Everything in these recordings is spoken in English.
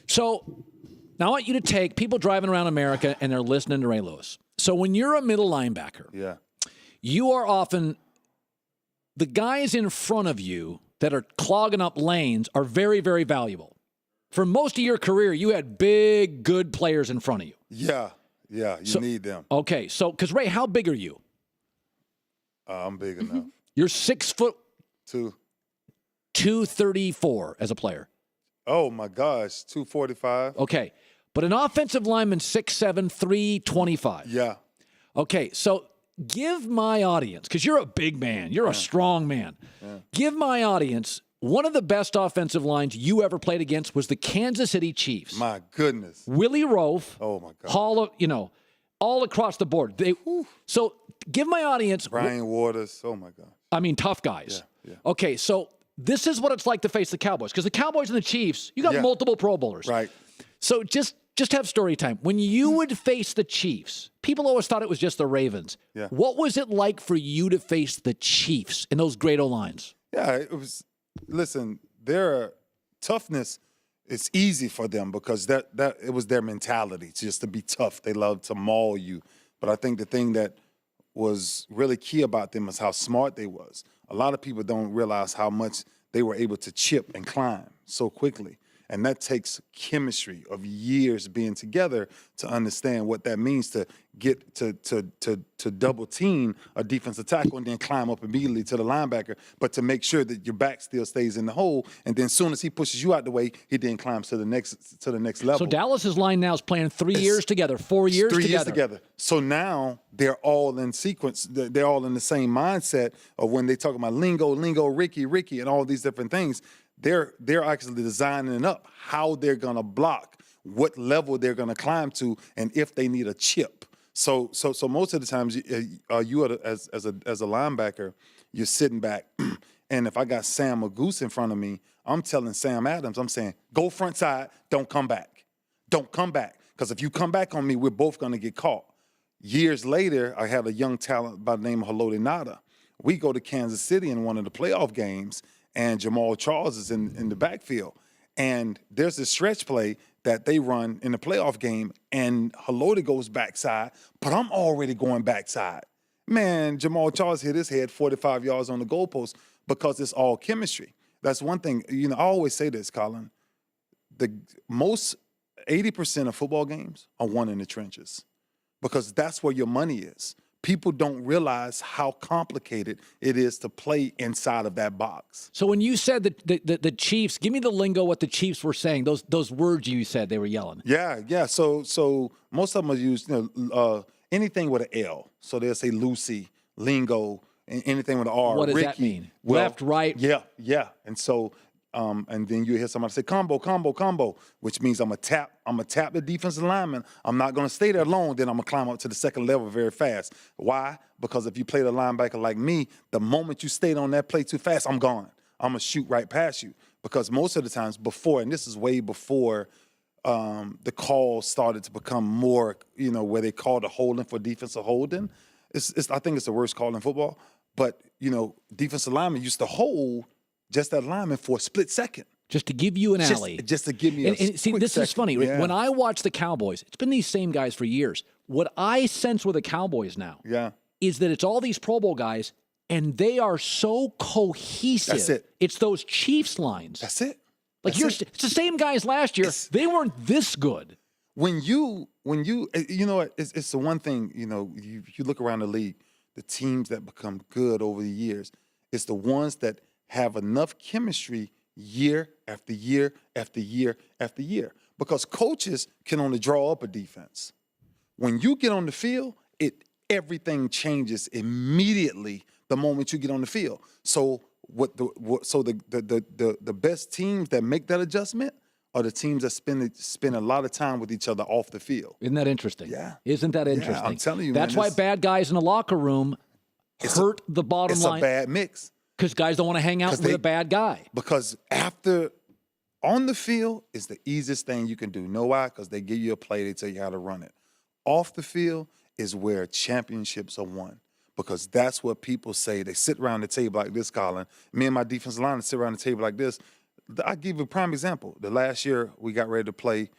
So now I want you to take people driving around America and they're listening to Ray Lewis. So when you're a middle linebacker, you are often the guys in front of you that are clogging up lanes are very, very valuable. For most of your career, you had big, good players in front of you. Yeah, you need them. Okay, so because Ray, how big are you? I'm big enough. You're 6'2", 234 as a player. Oh my gosh, 245. Okay, but an offensive lineman 6'7", 325. Yeah. Okay, so give my audience, because you're a big man, you're a strong man. Yeah. Give my audience one of the best offensive lines you ever played against was the Kansas City Chiefs. My goodness. Willie Roaf. Oh my God. Hall of, all across the board. So give my audience. Brian Waters. Oh my God. I mean, tough guys. Yeah. Okay, so this is what it's like to face the Cowboys, because the Cowboys and the Chiefs, you got multiple Pro Bowlers. Right. So just have story time. When you would face the Chiefs, people always thought it was just the Ravens. Yeah. What was it like for you to face the Chiefs in those great O-lines? Yeah, it was. Listen, their toughness is easy for them because that it was their mentality just to be tough. They love to maul you. But I think the thing that was really key about them is how smart they was. A lot of people don't realize how much they were able to chip and climb so quickly. And that takes chemistry of years being together to understand what that means to get to double team a defensive tackle and then climb up immediately to the linebacker, but to make sure that your back still stays in the hole. And then as soon as he pushes you out the way, he then climbs to the next level. So Dallas's line now is playing 3 years together, 4 years together. 3 years together. So now they're all in sequence. They're all in the same mindset of when they talk about lingo, Ricky, and all these different things. They're actually designing up how they're gonna block, what level they're gonna climb to, and if they need a chip. So most of the times, you are as a linebacker, you're sitting back, and if I got Sam or Goose in front of me, I'm telling Sam Adams, I'm saying, go front side, don't come back, because if you come back on me, we're both gonna get caught. Years later, I had a young talent by the name of Haloti Nada. We go to Kansas City in one of the playoff games, and Jamal Charles is in the backfield. And there's this stretch play that they run in the playoff game, and Haloti goes backside, but I'm already going backside. Man, Jamal Charles hit his head 45 yards on the goalpost because it's all chemistry. That's one thing. I always say this, Colin. The most 80% of football games are won in the trenches because that's where your money is. People don't realize how complicated it is to play inside of that box. So when you said the Chiefs, give me the lingo, what the Chiefs were saying, those words you said they were yelling. Yeah. So most of them are used, anything with an L. So they'll say Lucy, lingo, and anything with an R. What does Ricky. that mean? Well, left, right? Yeah. And so, and then you hear somebody say combo, which means I'm gonna tap the defensive lineman. I'm not gonna stay there long. Then I'm gonna climb up to the second level very fast. Why? Because if you play the linebacker like me, the moment you stayed on that play too fast, I'm gone. I'm gonna shoot right past you. Because most of the times before, and this is way before the call started to become more, where they called a holding for defensive holding. I think it's the worst call in football. But defensive linemen used to hold just that lineman for a split second. Just to give you an alley. Just to give me a and see, this second. is funny. Yeah. When I watch the Cowboys, it's been these same guys for years. What I sense with the Cowboys now is that it's all these Pro Bowl guys, and they are so cohesive. That's it. It's those Chiefs lines. That's it. It's the same guys last year. They weren't this good. When you it's the one thing, you look around the league, the teams that become good over the years, it's the ones that have enough chemistry year after year after year after year. Because coaches can only draw up a defense. When you get on the field, everything changes immediately the moment you get on the field. So the best teams that make that adjustment are the teams that spend a lot of time with each other off the field. Isn't that interesting? Yeah. Isn't that interesting? Yeah, I'm telling you, That's why bad guys in the locker room hurt the bottom line. It's a bad mix. Because guys don't want to hang out with a bad guy. Because on the field is the easiest thing you can do. Know why? Because they give you a play, they tell you how to run it. Off the field is where championships are won. Because that's what people say. They sit around the table like this, Colin. Me and my defensive line sit around the table like this. I'll give you a prime example. The last year we got ready to play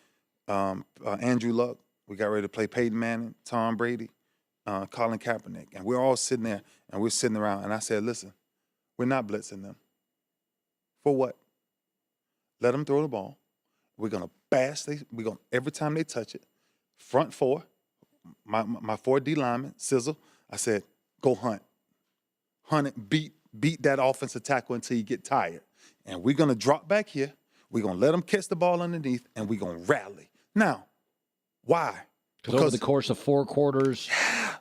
Andrew Luck. We got ready to play Peyton Manning, Tom Brady, Colin Kaepernick. And we're all sitting there, and we're sitting around. And I said, listen, we're not blitzing them. For what? Let them throw the ball. We're going to bash. Every time they touch it, front four, my 4D lineman, Sizzle, I said, go hunt. Hunt it, beat that offensive tackle until you get tired. And we're going to drop back here. We're going to let them catch the ball underneath, and we're going to rally. Now, why? Because over the course of 4 quarters. Yeah,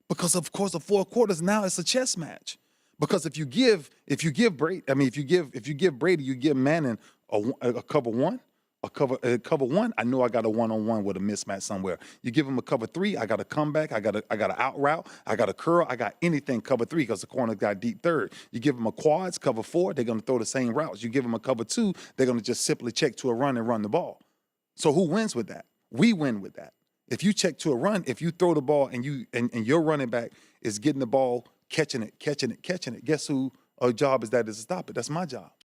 because of course of 4 quarters, now it's a chess match. Because if you give Brady, if you give Brady, you give Manning a cover one, a cover one. I know I got a 1-on-1 with a mismatch somewhere. You give him a cover 3, I got a comeback, I got an out route, I got a curl, I got anything cover 3 because the corner got deep third. You give him a quads, cover 4, they're going to throw the same routes. You give him a cover 2, they're going to just simply check to a run and run the ball. So who wins with that? We win with that. If you check to a run, if you throw the ball and your running back is getting the ball, catching it, guess who our job is to stop it? That's my job.